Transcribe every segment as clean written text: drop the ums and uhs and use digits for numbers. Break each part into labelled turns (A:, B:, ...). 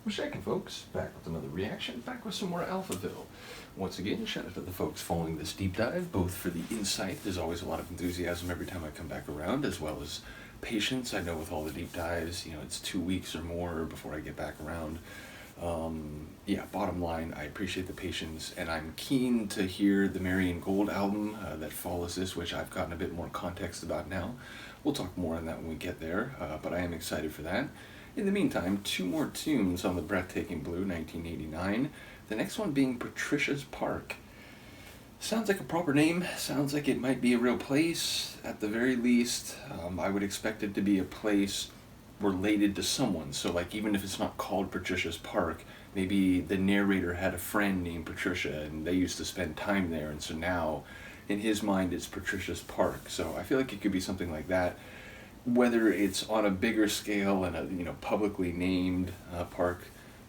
A: What's shaking, folks? Back with another reaction, back with some more Alphaville. Once again, shout out to the folks following this deep dive, both for the insight, there's always a lot of enthusiasm every time I come back around, as well as patience. I know with all the deep dives, it's 2 weeks or more before I get back around. Yeah, bottom line, I appreciate the patience, and I'm keen to hear the Marian Gold album that follows this, which I've gotten a bit more context about now. We'll talk more on that when we get there, but I am excited for that. In the meantime, 2 more tunes on the Breathtaking Blue, 1989. The next one being Patricia's Park. Sounds like a proper name, sounds like it might be a real place. At the very least, I would expect it to be a place related to someone. So like even if it's not called Patricia's Park, maybe the narrator had a friend named Patricia and they used to spend time there, and so now in his mind it's Patricia's Park. So I feel like it could be something like that. Whether it's on a bigger scale and a publicly named park,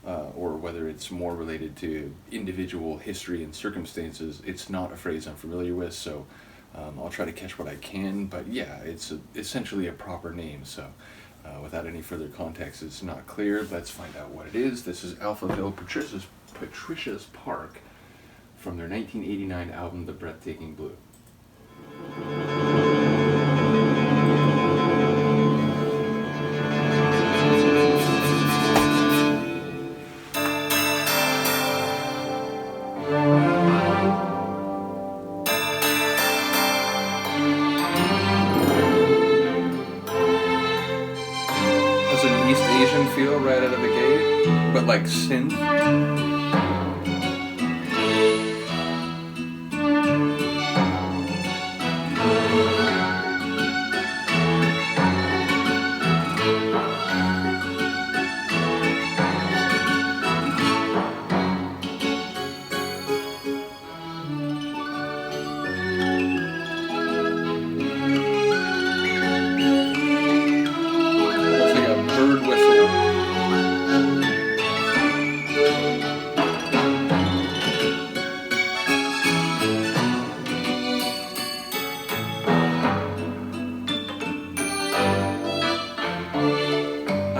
A: or whether it's more related to individual history and circumstances, it's not a phrase I'm familiar with, so I'll try to catch what I can. But yeah, it's essentially a proper name, so without any further context, it's not clear. Let's find out what it is. This is Alphaville, Patricia's Park, from their 1989 album, The Breathtaking Blue. East Asian feel right out of the gate, but like synth.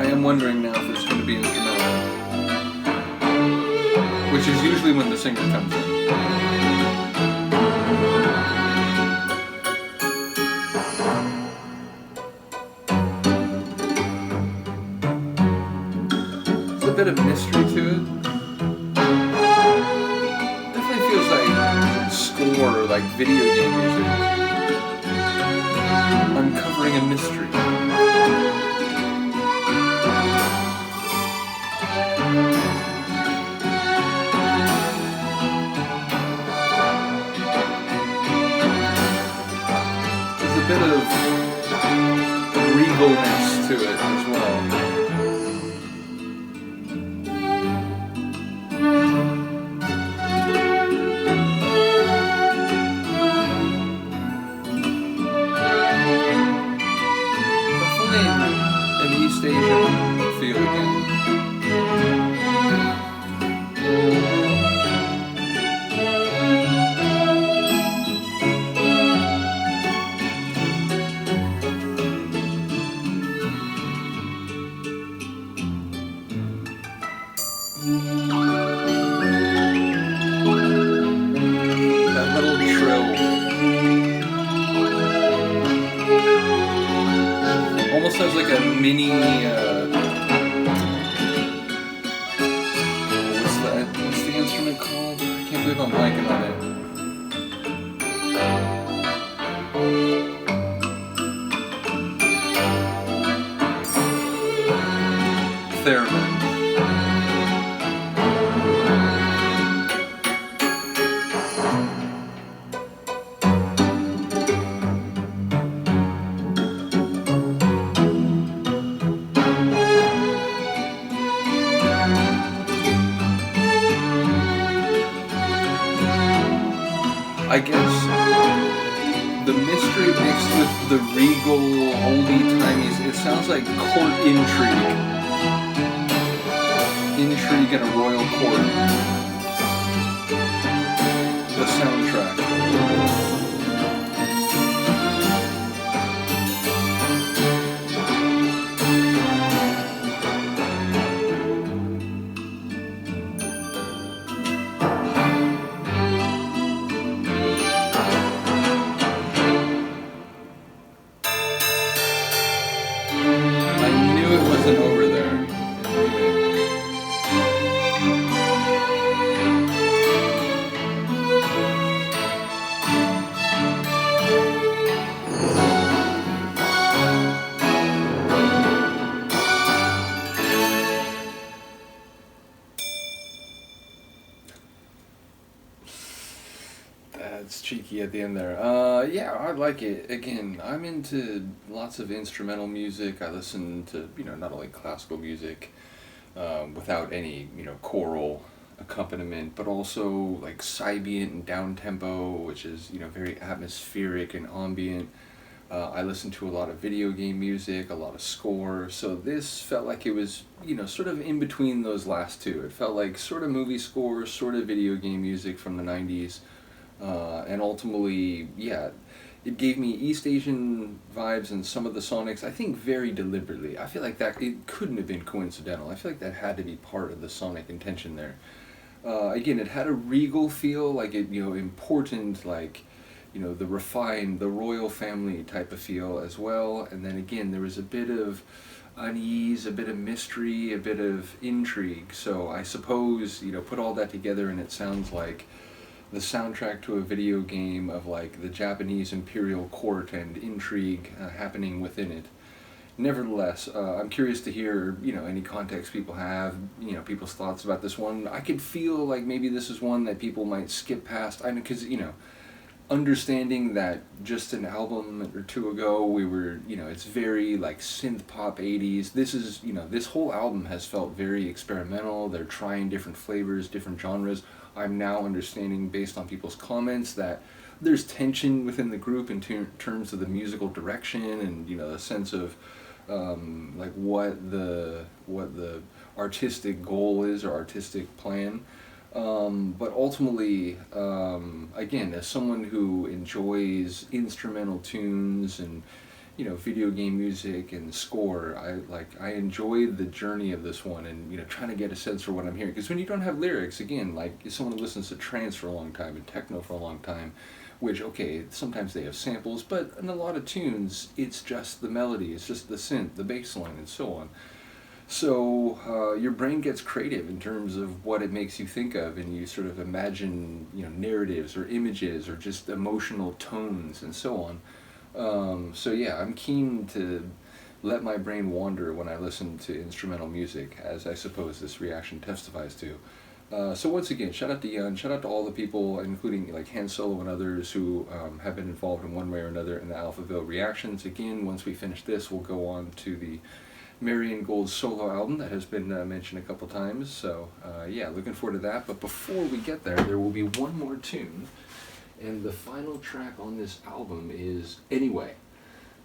A: I'm wondering now if it's going to be instrumental, which is usually when the singer comes in. There's a bit of mystery to it. Definitely feels like score or like video game music. Uncovering a mystery. A bit of regalness to it as well. Definitely an East Asian feel again. That little trill. Almost has like a mini, what's the instrument called? I can't believe I'm blanking on it. Theremin. I guess the mystery mixed with the regal, oldie-timey, it sounds like court-intrigue. Intrigue in a royal court. The soundtrack. It's cheeky at the end there. Yeah, I like it. Again, I'm into lots of instrumental music. I listen to, not only classical music, without any, choral accompaniment, but also like Sybient and down tempo, which is, very atmospheric and ambient. I listen to a lot of video game music, a lot of score, so this felt like it was, sort of in between those last two. It felt like sort of movie score, sort of video game music from the 90s, and ultimately, yeah, it gave me East Asian vibes and some of the sonics, I think very deliberately. I feel like that, it couldn't have been coincidental. I feel like that had to be part of the sonic intention there. Again, it had a regal feel, like it, important, like, the refined, the royal family type of feel as well. And then again, there was a bit of unease, a bit of mystery, a bit of intrigue. So I suppose, put all that together and it sounds like the soundtrack to a video game of like the Japanese imperial court and intrigue happening within it. Nevertheless, I'm curious to hear, any context people have, people's thoughts about this one. I could feel like maybe this is one that people might skip past. I mean, because, understanding that just an album or two ago we were, it's very like synth pop 80s. This is, this whole album has felt very experimental. They're trying different flavors, different genres. I'm now understanding based on people's comments that there's tension within the group in terms of the musical direction and, the sense of like what the artistic goal is or artistic plan. But ultimately, again, as someone who enjoys instrumental tunes and, video game music and score, I enjoyed the journey of this one and, trying to get a sense for what I'm hearing. Because when you don't have lyrics, again, like someone who listens to trance for a long time and techno for a long time, which, okay, sometimes they have samples, but in a lot of tunes, it's just the melody, it's just the synth, the bass line, and so on. So your brain gets creative in terms of what it makes you think of, and you sort of imagine, narratives or images or just emotional tones and so on. So yeah, I'm keen to let my brain wander when I listen to instrumental music, as I suppose this reaction testifies to. So once again, shout out to Yun, shout out to all the people, including like Han Solo and others who have been involved in one way or another in the Alphaville reactions. Again, once we finish this, we'll go on to the Marian Gold's solo album that has been mentioned a couple times, so yeah, looking forward to that. But before we get there will be one more tune, and the final track on this album is Anyway.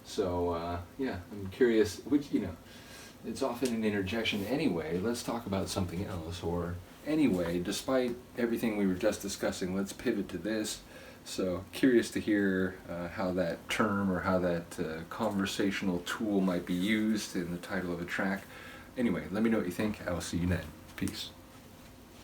A: So yeah, I'm curious, which, it's often an interjection, anyway, let's talk about something else, or anyway, despite everything we were just discussing, let's pivot to this. So curious to hear how that term or how that conversational tool might be used in the title of a track. Anyway, let me know what you think. I will see you then. Peace.